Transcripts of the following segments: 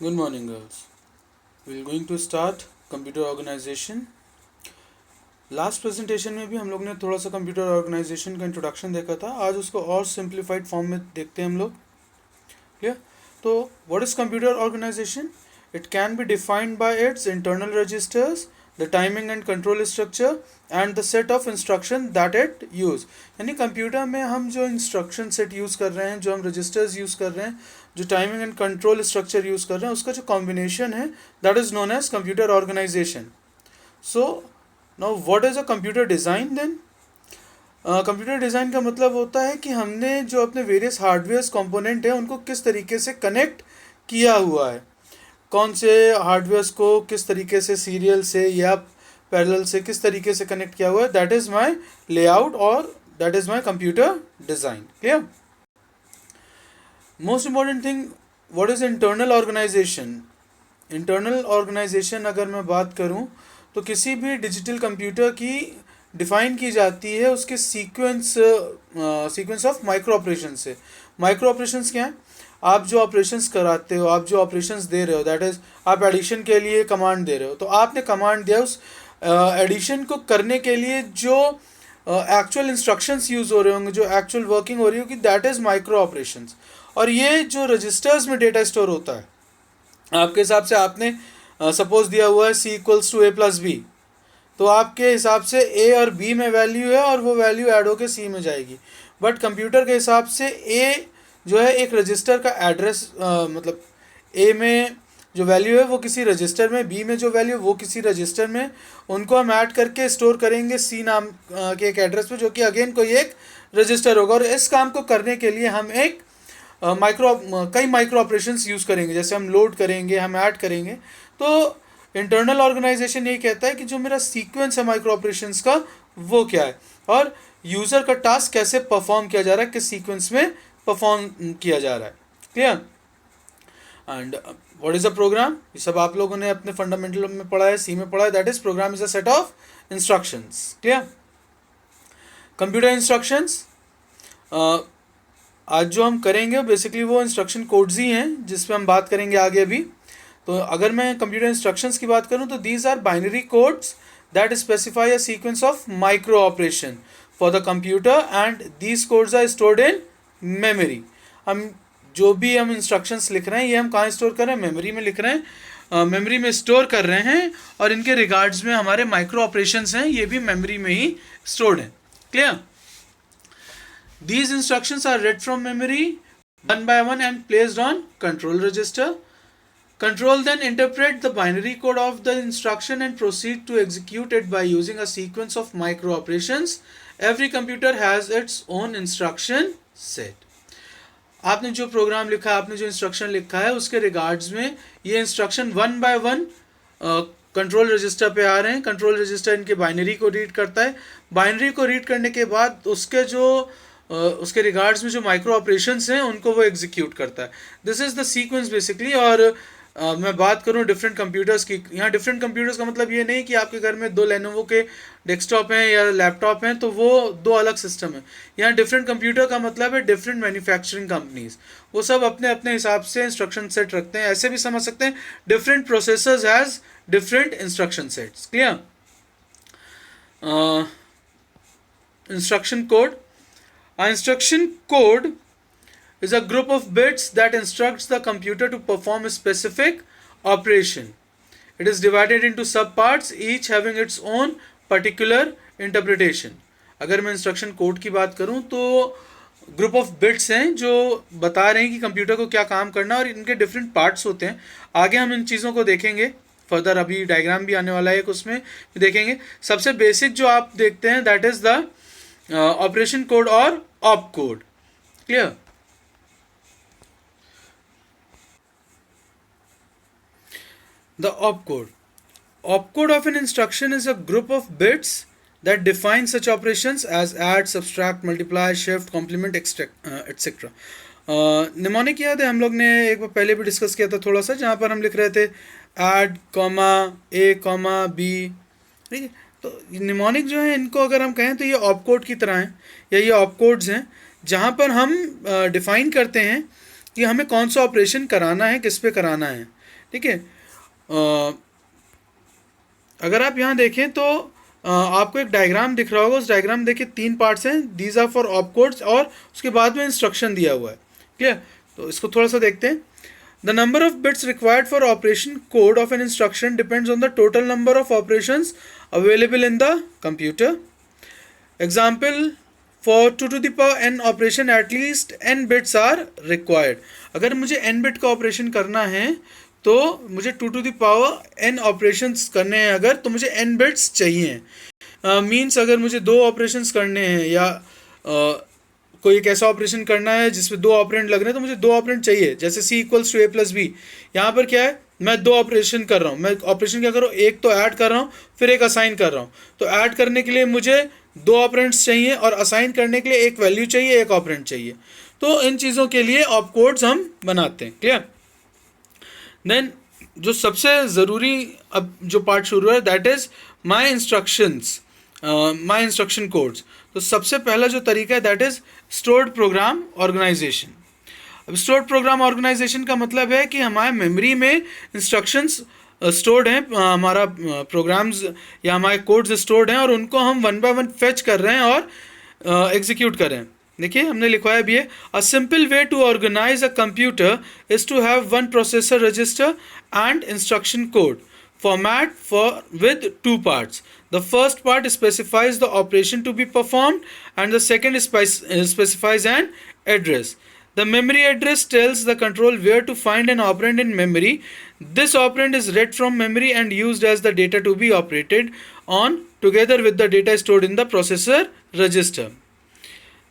Good morning, girls. We're going to start computer organization. Last presentation में भी हम लोग ने थोड़ा सा कंप्यूटर ऑर्गेनाइजेशन का इंट्रोडक्शन देखा था. आज उसको और सिंप्लीफाइड फॉर्म में देखते हैं हम लोग. क्लियर? तो what is computer organization? It can be defined by its internal registers, the timing and control structure and the set of instruction that it use. यानी कंप्यूटर में हम जो इंस्ट्रक्शन सेट यूज़ कर रहे हैं, जो हम रजिस्टर्स यूज़ कर रहे हैं, जो timing and control structure use कर रहे हैं, उसका जो कॉम्बिनेशन है that is known as computer organization. So now what is a computer design then? Computer design का मतलब होता है कि हमने जो अपने वेरियस हार्डवेयर कंपोनेंट हैं उनको किस तरीके से कनेक्ट किया हुआ है, कौन से हार्डवेयर्स को किस तरीके से सीरियल से या पैरेलल से किस तरीके से कनेक्ट किया हुआ है. दैट इज़ माय लेआउट और that is my computer design. Clear? Most important thing, what is internal organization? Internal organization अगर मैं बात करूं तो किसी भी डिजिटल कंप्यूटर की डिफाइन की जाती है उसके सीक्वेंस ऑफ माइक्रो ऑपरेशन से. माइक्रो ऑपरेशंस क्या हैं? आप जो ऑपरेशंस कराते हो, आप जो ऑपरेशंस दे रहे हो, दैट इज़ आप एडिशन के लिए कमांड दे रहे हो, तो आपने कमांड दिया, उस एडिशन को करने के लिए जो एक्चुअल इंस्ट्रक्शंस यूज़ हो रहे होंगे, जो एक्चुअल वर्किंग हो रही होगी, दैट इज़ माइक्रो ऑपरेशंस. और ये जो रजिस्टर्स में डेटा स्टोर होता है, आपके हिसाब से आपने सपोज दिया हुआ है c इक्वल्स टू a+b, तो आपके हिसाब से a और b में वैल्यू है और वो वैल्यू ऐड होकर c में जाएगी. बट कंप्यूटर के हिसाब से a जो है एक रजिस्टर का एड्रेस, मतलब a में जो वैल्यू है वो किसी रजिस्टर में, b में जो वैल्यू वो किसी रजिस्टर में, उनको हम ऐड करके स्टोर करेंगे c नाम के एक एड्रेस पे, जो कि अगेन कोई एक रजिस्टर होगा. और इस काम को करने के लिए हम एक कई माइक्रो ऑपरेशंस यूज़ करेंगे, जैसे हम लोड करेंगे, हम ऐड करेंगे. तो इंटरनल ऑर्गेनाइजेशन ये कहता है कि जो मेरा सीक्वेंस है माइक्रो ऑपरेशंस का वो क्या है, और यूज़र का टास्क कैसे परफॉर्म किया जा रहा है, किस सीक्वेंस में परफॉर्म किया जा रहा है. Clear? And what is a program? ये सब आप लोगों ने अपने फंडामेंटल में पढ़ा है, सी में पढ़ा है. That is program is a set of instructions. Clear? Computer instructions आज जो हम करेंगे बेसिकली वो इंस्ट्रक्शन कोड्स ही हैं, जिस पे हम बात करेंगे आगे अभी. तो अगर मैं कंप्यूटर इंस्ट्रक्शंस की बात करूं तो these are binary codes that specify a sequence of micro operation for the computer and these codes are stored in memory. हम जो भी हम इंस्ट्रक्शंस लिख रहे हैं ये हम कहाँ स्टोर कर रहे हैं? मेमोरी में लिख रहे हैं, मेमोरी में स्टोर कर रहे हैं, और इनके रिगार्ड्स में हमारे माइक्रो ऑपरेशंस हैं ये भी मेमोरी में ही स्टोर्ड हैं. Clear? These instructions are read from memory one by one and placed on control register. Control then interpret the binary code of the instruction and proceed to execute it by using a sequence of micro operations. Every computer has its own instruction set. आपने जो programme लिखा है, आपने जो instruction लिखा है, उसके regards में ये instruction one by one control register पे आ रहे हैं. कंट्रोल रजिस्टर इनके बाइनरी को रीड करता है. बाइनरी को रीड करने के बाद उसके जो उसके रिगार्ड्स में जो माइक्रो ऑपरेशंस हैं उनको वो एग्जीक्यूट करता है. This is the sequence basically. और मैं बात करूं डिफरेंट कंप्यूटर्स की, यहाँ डिफरेंट कंप्यूटर्स का मतलब ये नहीं कि आपके घर में दो लेनोवो के डेस्कटॉप हैं या लैपटॉप हैं तो वो दो अलग सिस्टम है. यहाँ डिफरेंट कंप्यूटर का मतलब है डिफरेंट मैन्युफैक्चरिंग कंपनीज, वो सब अपने अपने हिसाब से इंस्ट्रक्शन सेट रखते हैं. ऐसे भी समझ सकते हैं different processors has different instruction sets. Clear? Instruction code. An instruction code is a group of bits that instructs the computer to perform a specific operation. It is divided into subparts, each having its own particular interpretation. अगर मैं instruction code की बात करूं तो group of bits हैं जो बता रहे हैं कि कंप्यूटर को क्या काम करना, और इनके डिफरेंट पार्ट्स होते हैं. आगे हम इन चीज़ों को देखेंगे फर्दर, अभी डायग्राम भी आने वाला है, उसमें भी देखेंगे. सबसे बेसिक जो आप देखते हैं that is the operation code और op code. Clear? The op code. Op code of an instruction is a group of bits that define such operations as add, subtract, multiply, shift, complement, etc. Mnemonic याद है हम लोग ने एक बार पहले भी discuss किया था थोड़ा सा, जहाँ पर हम लिख रहे थे ऐड कॉमा ए कॉमा बी. ठीक है? तो निमोनिक जो है इनको अगर हम कहें तो ये ऑप कोड की तरह हैं, या ये ऑप कोड्स हैं जहाँ पर हम डिफाइन करते हैं कि हमें कौन सा ऑपरेशन कराना है, किस पे कराना है. ठीक है। अगर आप यहाँ देखें तो आपको एक डायग्राम दिख रहा होगा, उस डायग्राम देखिए 3 पार्ट्स हैं, these are for op codes, और उसके बाद में इंस्ट्रक्शन दिया हुआ है। क्लियर? तो इसको थोड़ा सा देखते हैं। The number of bits required for operation code of an instruction depends on the total number of operations available in the computer. Example, for 2 to the power n operation at least n bits are required. अगर मुझे n bit का operation करना है तो मुझे 2 to the power n operations करने हैं अगर, तो मुझे n बिट्स चाहिए। मीन्स अगर मुझे 2 ऑपरेशंस करने हैं या कोई एक ऐसा ऑपरेशन करना है जिसमें 2 ऑपरेंड लग रहे हैं, तो मुझे 2 ऑपरेंड चाहिए। जैसे c equals to a plus B, यहाँ पर क्या है, मैं 2 ऑपरेशन कर रहा हूँ। मैं ऑपरेशन क्या कर रहा हूँ, एक तो ऐड कर रहा हूँ, फिर एक असाइन कर रहा हूँ। तो ऐड करने के लिए मुझे 2 ऑपरेंड्स चाहिए और असाइन करने के लिए एक वैल्यू चाहिए, एक ऑपरेंड चाहिए। तो इन चीज़ों के लिए ऑप कोड्स हम बनाते हैं। क्लियर? देन जो सबसे ज़रूरी अब जो पार्ट शुरू है, that is my instructions, my instruction codes. तो सबसे पहला जो तरीका है that is stored program organization. अब स्टोर्ड प्रोग्राम ऑर्गेनाइजेशन का मतलब है कि हमारे मेमोरी में इंस्ट्रक्शंस स्टोर्ड हैं, हमारा प्रोग्राम्स या हमारे कोड्स स्टोर्ड हैं, और उनको हम 1 by 1 फेच कर रहे हैं और एग्जीक्यूट कर रहे हैं। देखिए हमने लिखवाया भी है, a simple way to organize a computer is to have 1 processor register and instruction code format for with 2 parts. The first part specifies the operation to be performed and the second specifies an address. The memory address tells the control where to find an operand in memory. This operand is read from memory and used as the data to be operated on together with the data stored in the processor register.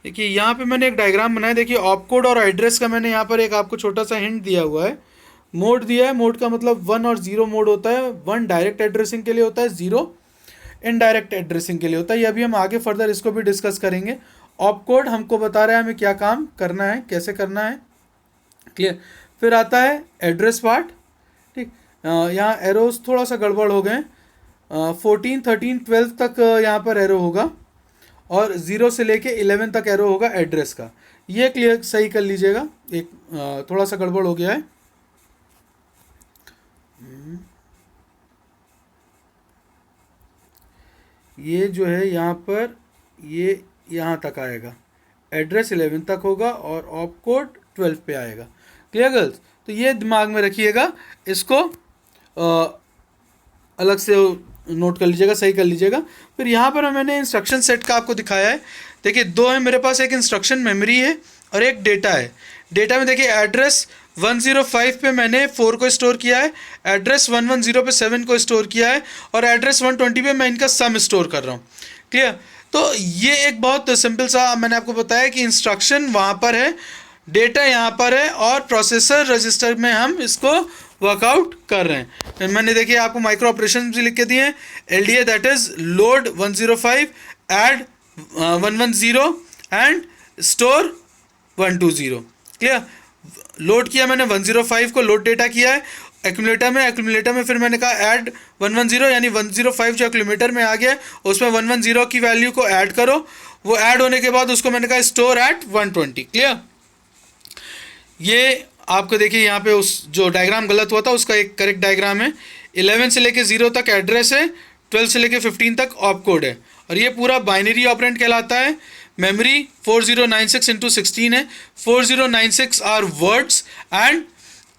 देखिए यहाँ पे मैंने एक diagram बनाया। देखिए op code और address का मैंने यहाँ पर एक आपको छोटा सा हिंट दिया हुआ है। मोड दिया है, मोड का मतलब 1 और 0 मोड होता है। 1 डायरेक्ट एड्रेसिंग के लिए होता है, 0 इनडायरेक्ट एड्रेसिंग के लिए होता है। ये अभी हम आगे फर्दर इसको भी डिस्कस करेंगे। ऑप कोड हमको बता रहा है हमें क्या काम करना है, कैसे करना है। क्लियर? फिर आता है एड्रेस पार्ट। ठीक, यहाँ एरोज थोड़ा सा गड़बड़ हो गए। 14, 13, 12 तक यहाँ पर एरो होगा और 0 से लेके 11 तक एरो होगा एड्रेस का। ये क्लियर सही कर लीजिएगा, एक थोड़ा सा गड़बड़ हो गया है। ये जो है यहाँ पर ये यहाँ तक आएगा, एड्रेस 11 तक होगा और ऑप कोड 12 पे आएगा। Clear girls? तो ये दिमाग में रखिएगा, इसको अलग से नोट कर लीजिएगा, सही कर लीजिएगा। फिर यहाँ पर मैंने इंस्ट्रक्शन सेट का आपको दिखाया है। देखिए 2 है मेरे पास, एक इंस्ट्रक्शन मेमोरी है और एक डेटा है। डेटा में देखिए एड्रेस 105 पे मैंने 4 को स्टोर किया है, एड्रेस 110 पे 7 को स्टोर किया है और एड्रेस 120 पे मैं इनका सम स्टोर कर रहा हूँ। क्लियर? तो ये एक बहुत सिंपल सा मैंने आपको बताया कि इंस्ट्रक्शन वहाँ पर है, डेटा यहाँ पर है और प्रोसेसर रजिस्टर में हम इसको वर्कआउट कर रहे हैं। मैंने देखिए आपको माइक्रो ऑपरेशन भी लिख के दिए हैं। LDA that is load 105, add 110 and store 120। Clear? Load किया मैंने 105 को, लोड डेटा किया है एक्यूमुलेटर में फिर मैंने कहा ऐड 110, यानी 105 जो एक्यूमुलेटर में आ गया उसमें 110 की वैल्यू को ऐड करो। वो ऐड होने के बाद उसको मैंने कहा स्टोर एट 120। क्लियर? ये आपको देखिए यहाँ पे उस जो डायग्राम गलत हुआ था उसका एक करेक्ट डायग्राम है। 11 से लेके 0 तक एड्रेस है, 12 से लेके 15 तक ऑप कोड है और ये पूरा बाइनरी ऑपरेंड कहलाता है। मेमोरी 4096 into 16 है। 4096 are words and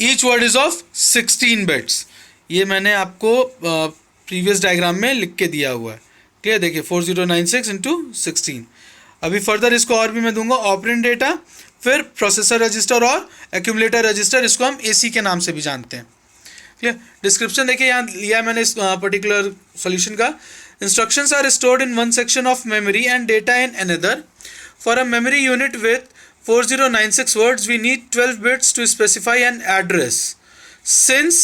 each word is of 16 bits. ये मैंने आपको प्रीवियस डायग्राम में लिख के दिया हुआ है। क्लियर? देखिए 4096 into 16। अभी फर्दर इसको और भी मैं दूंगा, ऑपरेंड डेटा, फिर प्रोसेसर रजिस्टर और एक्यूमुलेटर रजिस्टर, इसको हम AC के नाम से भी जानते हैं। क्लियर? डिस्क्रिप्शन देखिए यहाँ लिया मैंने इस पर्टिकुलर सॉल्यूशन का। Instructions are stored in one section of memory and data in another. For a memory unit with 4096 words, we need 12 bits to specify an address. Since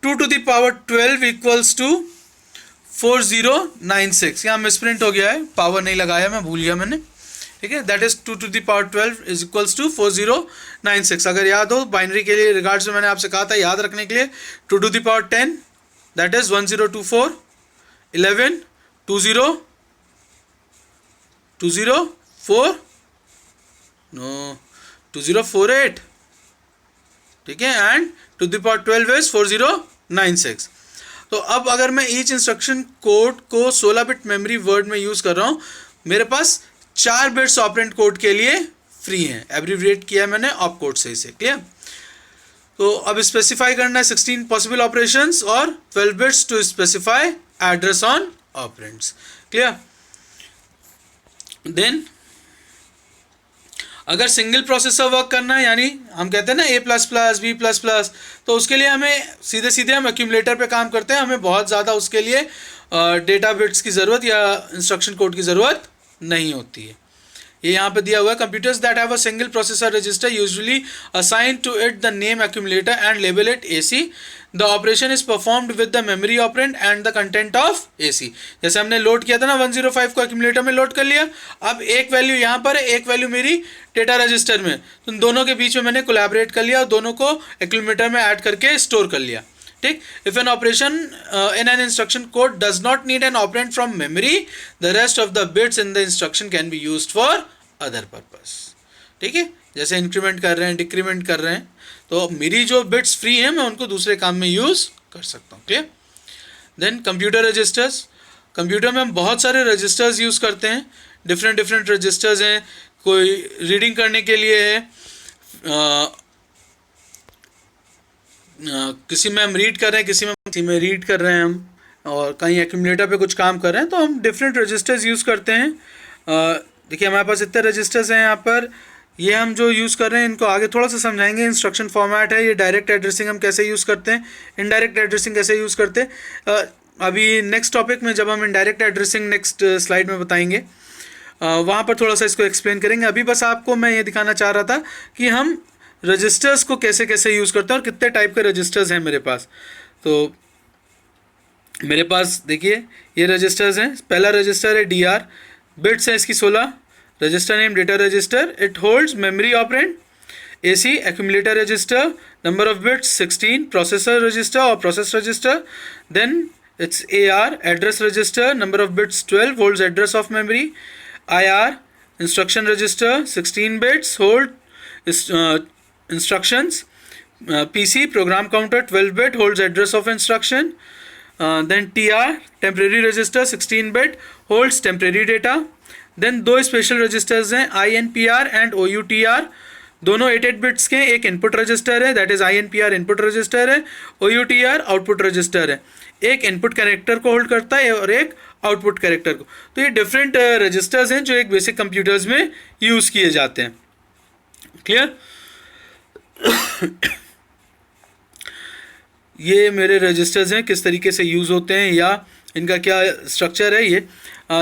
2 to the power 12 equals to 4096, यहाँ misprint हो गया है, power नहीं लगाया, मैं भूल गया मैंने। ठीक है, that is 2 to the power 12 is equals to 4096। अगर याद हो बाइनरी के लिए रिगार्ड्स में मैंने आपसे कहा था याद रखने के लिए, 2 to the power 10 that is 1024, 11, 20, 204, no 2048। ठीक है, and two the power 12 is 4096। तो अब अगर मैं ईच इंस्ट्रक्शन कोड को 16 बिट मेमोरी वर्ड में यूज़ कर रहा हूँ, मेरे पास 4 बिट्स ऑपरेंड कोड के लिए फ्री हैं। एब्रीविएट किया है मैंने ऑप कोड से इसे, क्लियर। तो अब स्पेसिफाई करना है 16 पॉसिबल ऑपरेशंस और 12 bits to specify address on operands, clear. Then अगर सिंगल प्रोसेसर वर्क करना है, यानी हम कहते हैं ना A++, B++, तो उसके लिए हमें सीधे सीधे हम एक्यूमुलेटर पे काम करते हैं, हमें बहुत ज़्यादा उसके लिए डेटा बिट्स की ज़रूरत या इंस्ट्रक्शन कोड की ज़रूरत नहीं होती है। ये यहाँ पे दिया हुआ है, computers that have a single processor register usually assign to it the name accumulator and label it AC। The operation is performed with the memory operand and the content of AC। जैसे हमने load किया था ना 105 को accumulator में load कर लिया, अब एक वैल्यू यहाँ पर है, एक वैल्यू मेरी डेटा रजिस्टर में, तो दोनों के बीच में मैंने कोलैबोरेट कर लिया और दोनों को एक्यूमुलेटर में ऐड करके स्टोर कर लिया, ठीक। If an operation in an instruction code does not need an operand from memory, the rest of the bits in the instruction can be used for other purpose, ठीक है। जैसे increment कर रहे हैं, डिक्रीमेंट कर रहे हैं, तो मेरी जो बिट्स फ्री हैं मैं उनको दूसरे काम में यूज़ कर सकता हूँ, clear. Then computer registers. Computer में हम बहुत सारे रजिस्टर्स यूज़ करते हैं, डिफरेंट रजिस्टर्स हैं। कोई रीडिंग करने के लिए है, किसी में हम रीड कर रहे हैं, किसी में रीड कर रहे हैं हम, और कहीं एक्यूमुलेटर पे कुछ काम कर रहे हैं, तो हम डिफरेंट रजिस्टर्स यूज़ करते हैं। देखिए हमारे पास इतने रजिस्टर्स हैं यहाँ पर, ये हम जो यूज़ कर रहे हैं इनको आगे थोड़ा सा समझाएंगे। इंस्ट्रक्शन फॉर्मेट है, ये डायरेक्ट एड्रेसिंग हम कैसे यूज़ करते हैं, इनडायरेक्ट एड्रेसिंग कैसे यूज़ करते हैं, अभी नेक्स्ट टॉपिक में जब हम इनडायरेक्ट एड्रेसिंग नेक्स्ट स्लाइड में बताएंगे, वहाँ पर थोड़ा सा इसको एक्सप्लेन करेंगे। अभी बस आपको मैं ये दिखाना चाह रहा था कि हम रजिस्टर्स को कैसे कैसे यूज़ करते हैं और कितने टाइप के रजिस्टर्स हैं मेरे पास। तो मेरे पास देखिए ये रजिस्टर्स हैं। पहला रजिस्टर है DR, बिट्स है इसकी 16, register name data register, it holds memory operand, AC accumulator register, number of bits 16, processor register और process register, then it's AR address register, number of bits 12, holds address of memory, IR instruction register 16 bits, hold instructions, PC program counter 12 bit, holds address of instruction, then TR temporary register 16 bit, holds temporary data, then दो special registers हैं INPR and OUTR, दोनों 8 bits के, एक input register है that is INPR input register है, OUTR output register है, एक input character को होल्ड करता है और एक आउटपुट कैरेक्टर को। तो ये डिफरेंट रजिस्टर्स हैं जो एक बेसिक कंप्यूटर्स में यूज़ किए जाते हैं, क्लियर। ये मेरे रजिस्टर्स हैं, किस तरीके से यूज़ होते हैं या इनका क्या स्ट्रक्चर है। ये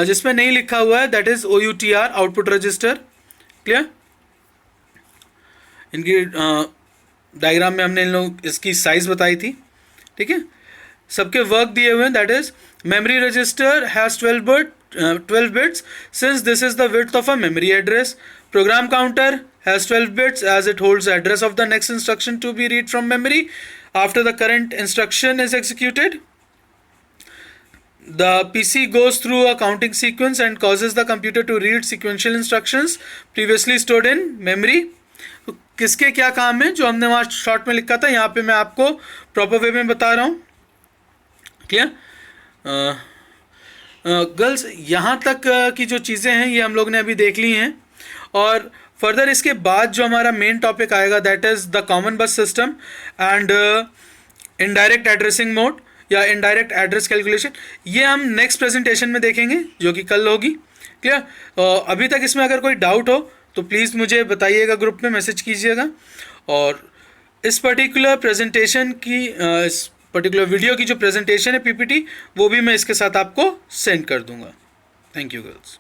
जिसमें नहीं लिखा हुआ है that is OUTR output register, clear. इनकी डायग्राम में हमने इन लोग इसकी साइज़ बताई थी, ठीक है। सबके वर्क दिए हुए हैं, that is memory register has 12 bits since this is the width of a memory address, program counter has 12 bits as it holds the address of the next instruction to be read from memory after the current instruction is executed. The PC goes through a counting sequence and causes the computer to read sequential instructions previously stored in memory. तो किसके क्या काम है जो हमने वहाँ short में लिखा था, यहाँ पे मैं आपको प्रॉपर वे में बता रहा हूँ, क्लियर। गर्ल्स यहाँ तक की जो चीज़ें हैं ये हम लोग ने अभी देख ली हैं, और फर्दर इसके बाद जो हमारा मेन टॉपिक आएगा दैट इज़ द कॉमन बस system and indirect addressing mode या इनडायरेक्ट एड्रेस कैलकुलेशन, ये हम नेक्स्ट प्रेजेंटेशन में देखेंगे जो कि कल होगी, क्लियर। अभी तक इसमें अगर कोई डाउट हो तो प्लीज़ मुझे बताइएगा, ग्रुप में मैसेज कीजिएगा, और इस पर्टिकुलर प्रेजेंटेशन की इस पर्टिकुलर वीडियो की जो प्रेजेंटेशन है PPT वो भी मैं इसके साथ आपको सेंड कर दूंगा। Thank you girls.